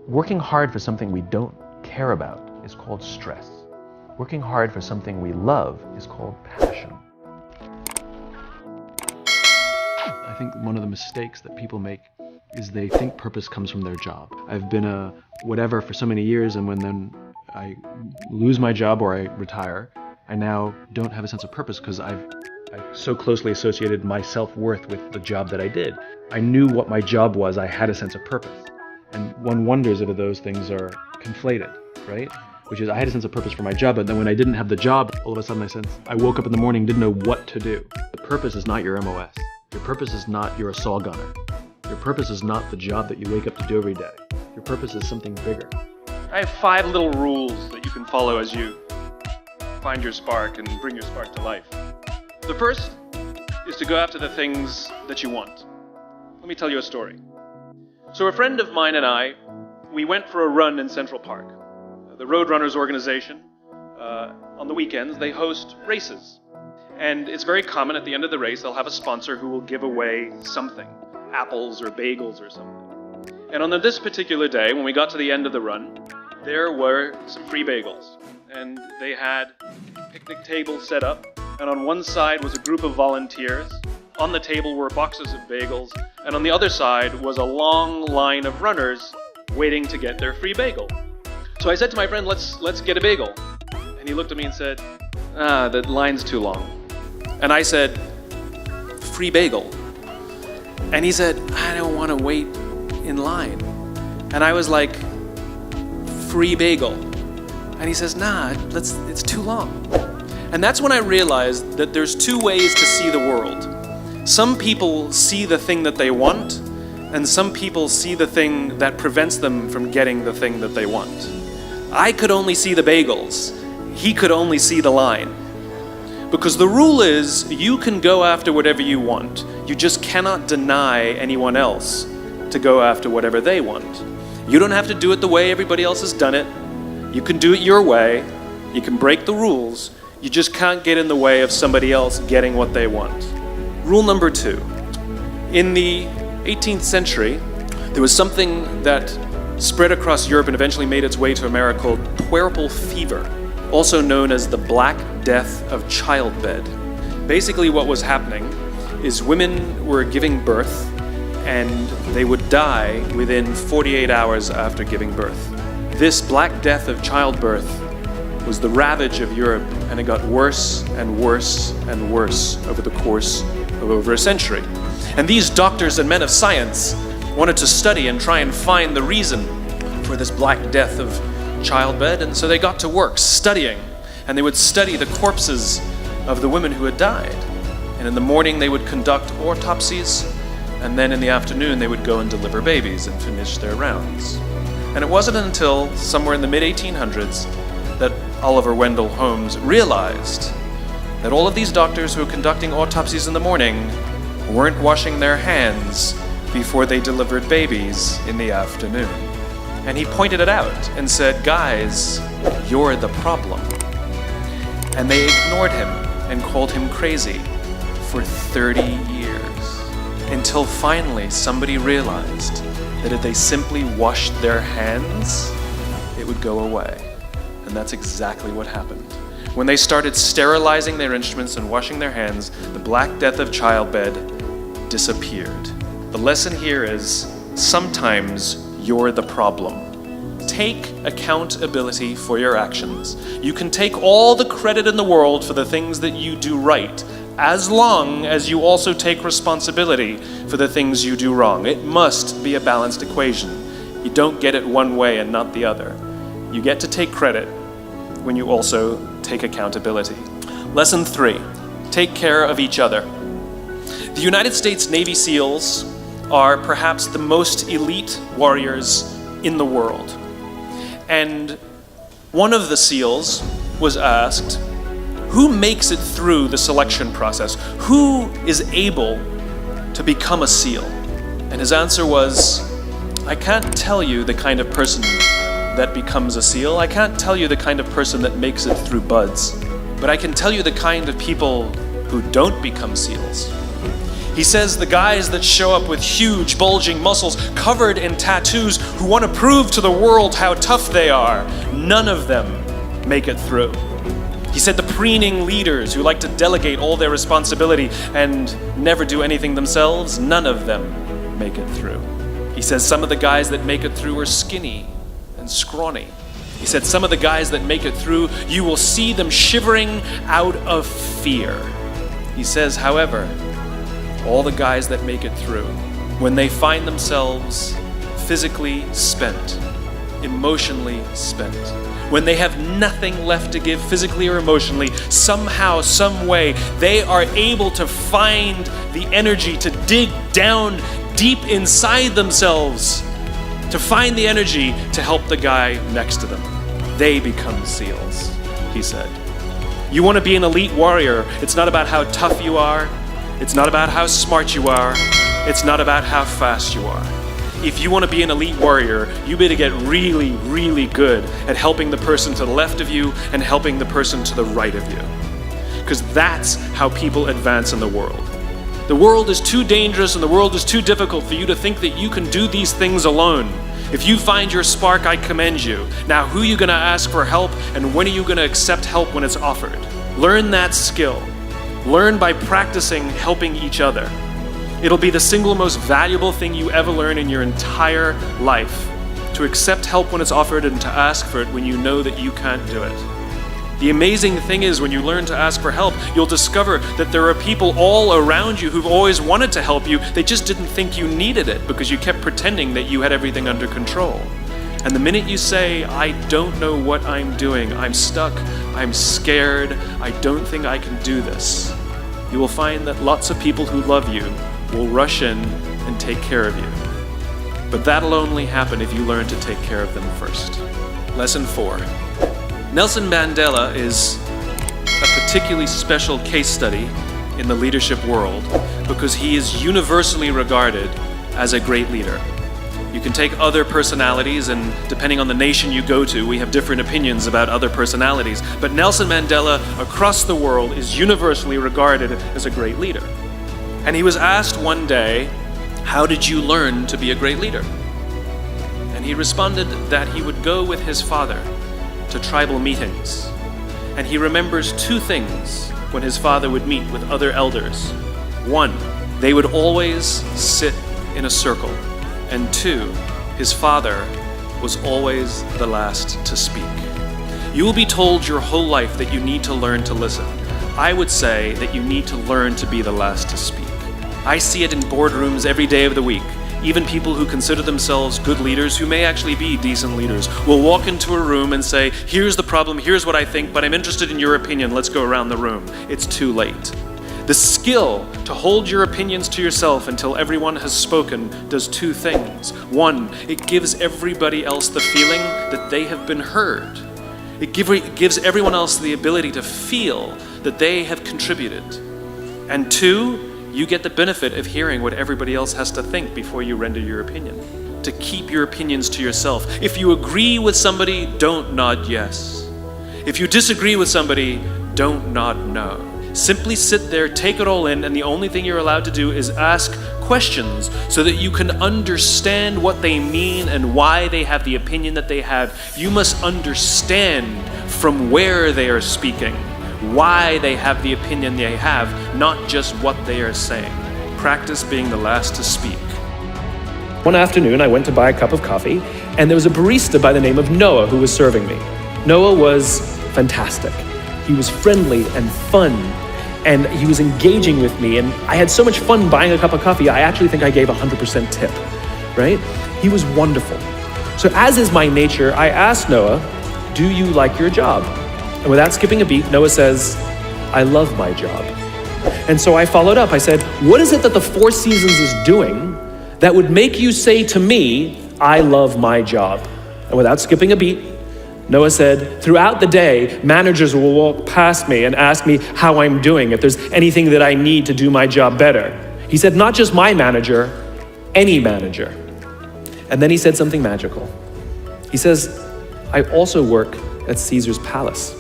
Working hard for something we don't care about is called stress. Working hard for something we love is called passion. I think one of the mistakes that people make is they think purpose comes from their job. I've been a whatever for so many years, and when then I lose my job or I retire, I now don't have a sense of purpose because I so closely associated my self-worth with the job that I did. I knew what my job was, I had a sense of purpose. And one wonders if those things are conflated, right? Which is I had a sense of purpose for my job, but then when I didn't have the job, all of a sudden I woke up in the morning, didn't know what to do. The purpose is not your MOS. Your purpose is not you're a saw gunner. Your purpose is not the job that you wake up to do every day. Your purpose is something bigger. I have 5 little rules that you can follow as you find your spark and bring your spark to life. The first is to go after the things that you want. Let me tell you a story. So a friend of mine and I, we went for a run in Central Park. The Roadrunners organization, on the weekends, they host races. And it's very common at the end of the race, they'll have a sponsor who will give away something, apples or bagels or something. And on this particular day, when we got to the end of the run, there were some free bagels. And they had picnic tables set up, and on one side was a group of volunteers. On the table were boxes of bagels, and on the other side was a long line of runners waiting to get their free bagel. So I said to my friend, let's get a bagel. And he looked at me and said, the line's too long. And I said, free bagel. And he said, I don't want to wait in line. And I was like, free bagel. And he says, nah, it's too long. And that's when I realized that there's 2 ways to see the world. Some people see the thing that they want, and some people see the thing that prevents them from getting the thing that they want. I could only see the bagels. He could only see the line. Because the rule is, you can go after whatever you want. You just cannot deny anyone else to go after whatever they want. You don't have to do it the way everybody else has done it. You can do it your way. You can break the rules. You just can't get in the way of somebody else getting what they want. Rule number 2. In the 18th century, there was something that spread across Europe and eventually made its way to America called puerperal fever, also known as the Black Death of childbed. Basically what was happening is women were giving birth and they would die within 48 hours after giving birth. This Black Death of childbirth was the ravage of Europe, and it got worse and worse and worse over the course of over a century. And these doctors and men of science wanted to study and try and find the reason for this Black Death of childbed, and so they got to work studying, and they would study the corpses of the women who had died. And in the morning they would conduct autopsies, and then in the afternoon they would go and deliver babies and finish their rounds. And it wasn't until somewhere in the mid-1800s that Oliver Wendell Holmes realized that all of these doctors who were conducting autopsies in the morning weren't washing their hands before they delivered babies in the afternoon. And he pointed it out and said, guys, you're the problem. And they ignored him and called him crazy for 30 years, until finally somebody realized that if they simply washed their hands, it would go away. And that's exactly what happened. When they started sterilizing their instruments and washing their hands, the Black Death of childbed disappeared. The lesson here is, sometimes you're the problem. Take accountability for your actions. You can take all the credit in the world for the things that you do right, as long as you also take responsibility for the things you do wrong. It must be a balanced equation. You don't get it one way and not the other. You get to take credit when you also take accountability. Lesson 3, take care of each other. The United States Navy SEALs are perhaps the most elite warriors in the world. And one of the SEALs was asked, who makes it through the selection process? Who is able to become a SEAL? And his answer was, I can't tell you the kind of person that becomes a SEAL. I can't tell you the kind of person that makes it through BUD/S, but I can tell you the kind of people who don't become SEALs. He says the guys that show up with huge, bulging muscles covered in tattoos who want to prove to the world how tough they are, none of them make it through. He said the preening leaders who like to delegate all their responsibility and never do anything themselves, none of them make it through. He says some of the guys that make it through are skinny and scrawny. He said some of the guys that make it through, you will see them shivering out of fear. He says, however, all the guys that make it through, when they find themselves physically spent, emotionally spent, when they have nothing left to give physically or emotionally, somehow, some way, they are able to find the energy to dig down deep inside themselves, to find the energy to help the guy next to them. They become SEALs, he said. You want to be an elite warrior, it's not about how tough you are, it's not about how smart you are, it's not about how fast you are. If you want to be an elite warrior, you better get really, really good at helping the person to the left of you and helping the person to the right of you. Because that's how people advance in the world. The world is too dangerous and the world is too difficult for you to think that you can do these things alone. If you find your spark, I commend you. Now, who are you going to ask for help, and when are you going to accept help when it's offered? Learn that skill. Learn by practicing helping each other. It'll be the single most valuable thing you ever learn in your entire life, to accept help when it's offered and to ask for it when you know that you can't do it. The amazing thing is, when you learn to ask for help, you'll discover that there are people all around you who've always wanted to help you. They just didn't think you needed it because you kept pretending that you had everything under control. And the minute you say, I don't know what I'm doing, I'm stuck, I'm scared, I don't think I can do this, you will find that lots of people who love you will rush in and take care of you. But that'll only happen if you learn to take care of them first. Lesson 4. Nelson Mandela is a particularly special case study in the leadership world because he is universally regarded as a great leader. You can take other personalities, and depending on the nation you go to, we have different opinions about other personalities. But Nelson Mandela across the world is universally regarded as a great leader. And he was asked one day, how did you learn to be a great leader? And he responded that he would go with his father to tribal meetings. And he remembers 2 things when his father would meet with other elders. 1, they would always sit in a circle. And 2, his father was always the last to speak. You will be told your whole life that you need to learn to listen. I would say that you need to learn to be the last to speak. I see it in boardrooms every day of the week. Even people who consider themselves good leaders, who may actually be decent leaders, will walk into a room and say, here's the problem, here's what I think, but I'm interested in your opinion, let's go around the room. It's too late. The skill to hold your opinions to yourself until everyone has spoken does 2 things. 1, it gives everybody else the feeling that they have been heard. It gives everyone else the ability to feel that they have contributed. And 2, you get the benefit of hearing what everybody else has to think before you render your opinion. To keep your opinions to yourself. If you agree with somebody, don't nod yes. If you disagree with somebody, don't nod no. Simply sit there, take it all in, and the only thing you're allowed to do is ask questions so that you can understand what they mean and why they have the opinion that they have. You must understand from where they are speaking, why they have the opinion they have, not just what they are saying. Practice being the last to speak. One afternoon, I went to buy a cup of coffee, and there was a barista by the name of Noah who was serving me. Noah was fantastic. He was friendly and fun, and he was engaging with me, and I had so much fun buying a cup of coffee, I actually think I gave 100% tip, right? He was wonderful. So as is my nature, I asked Noah, do you like your job? And without skipping a beat, Noah says, I love my job. And so I followed up. I said, what is it that the Four Seasons is doing that would make you say to me, I love my job? And without skipping a beat, Noah said, throughout the day, managers will walk past me and ask me how I'm doing, if there's anything that I need to do my job better. He said, not just my manager, any manager. And then he said something magical. He says, I also work at Caesar's palace.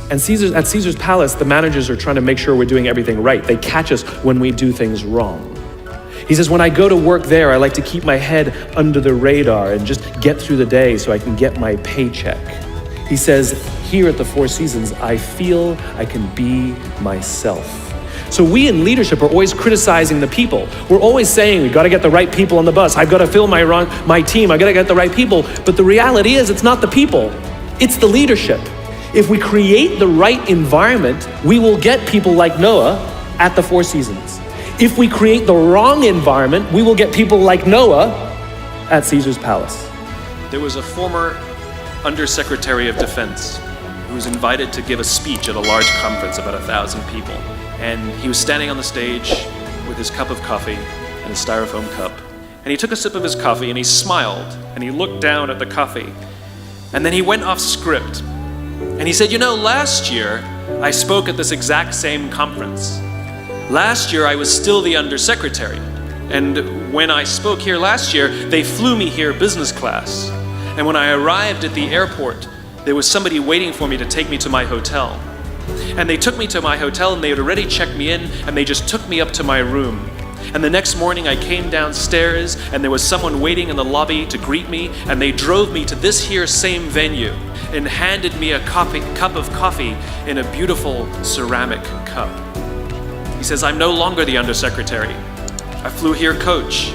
And at Caesar's Palace, the managers are trying to make sure we're doing everything right. They catch us when we do things wrong. He says, when I go to work there, I like to keep my head under the radar and just get through the day so I can get my paycheck. He says, here at the Four Seasons, I feel I can be myself. So we in leadership are always criticizing the people. We're always saying, we've got to get the right people on the bus. I've got to fill my team. I've got to get the right people. But the reality is, it's not the people. It's the leadership. If we create the right environment, we will get people like Noah at the Four Seasons. If we create the wrong environment, we will get people like Noah at Caesar's Palace. There was a former Undersecretary of Defense who was invited to give a speech at a large conference, about 1,000 people. And he was standing on the stage with his cup of coffee and a styrofoam cup. And he took a sip of his coffee and he smiled and he looked down at the coffee. And then he went off script. And he said, last year I spoke at this exact same conference. Last year I was still the Undersecretary. And when I spoke here last year, they flew me here business class. And when I arrived at the airport, there was somebody waiting for me to take me to my hotel. And they took me to my hotel and they had already checked me in and they just took me up to my room. And the next morning I came downstairs and there was someone waiting in the lobby to greet me, and they drove me to this here same venue and handed me a cup of coffee in a beautiful ceramic cup. He says, I'm no longer the Undersecretary. I flew here coach.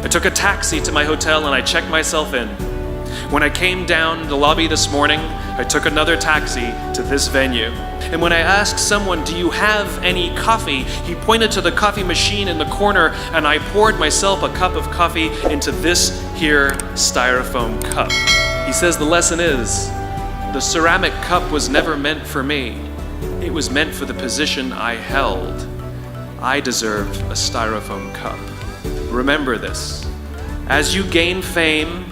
I took a taxi to my hotel and I checked myself in. When I came down the lobby this morning, I took another taxi to this venue. And when I asked someone, do you have any coffee? He pointed to the coffee machine in the corner and I poured myself a cup of coffee into this here styrofoam cup. He says the lesson is, the ceramic cup was never meant for me. It was meant for the position I held. I deserve a styrofoam cup. Remember this. As you gain fame,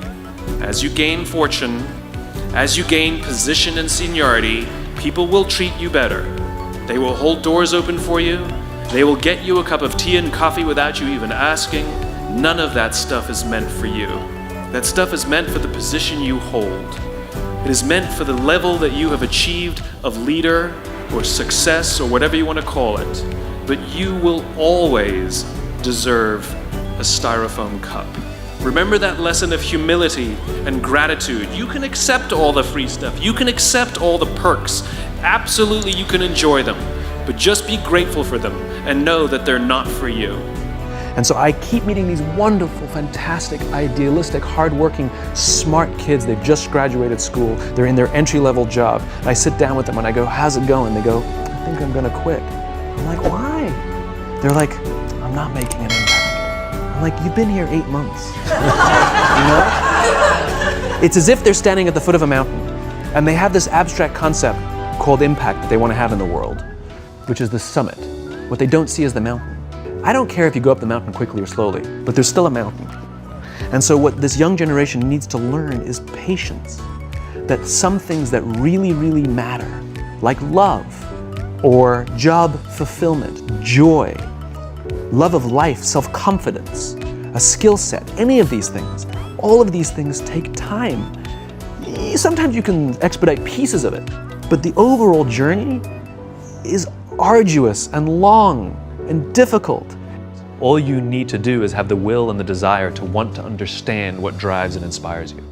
as you gain fortune, as you gain position and seniority, people will treat you better. They will hold doors open for you. They will get you a cup of tea and coffee without you even asking. None of that stuff is meant for you. That stuff is meant for the position you hold. It is meant for the level that you have achieved of leader or success or whatever you want to call it. But you will always deserve a styrofoam cup. Remember that lesson of humility and gratitude. You can accept all the free stuff. You can accept all the perks. Absolutely, you can enjoy them. But just be grateful for them and know that they're not for you. And so I keep meeting these wonderful, fantastic, idealistic, hardworking, smart kids. They've just graduated school. They're in their entry-level job. I sit down with them and I go, how's it going? They go, I think I'm gonna quit. I'm like, why? They're like, I'm not making an impact. I'm like, you've been here 8 months. It's as if they're standing at the foot of a mountain and they have this abstract concept called impact that they want to have in the world, which is the summit. What they don't see is the mountain. I don't care if you go up the mountain quickly or slowly, but there's still a mountain. And so what this young generation needs to learn is patience. That some things that really, really matter, like love, or job fulfillment, joy, love of life, self-confidence, a skill set, any of these things, all of these things take time. Sometimes you can expedite pieces of it, but the overall journey is arduous and long and difficult. All you need to do is have the will and the desire to want to understand what drives and inspires you.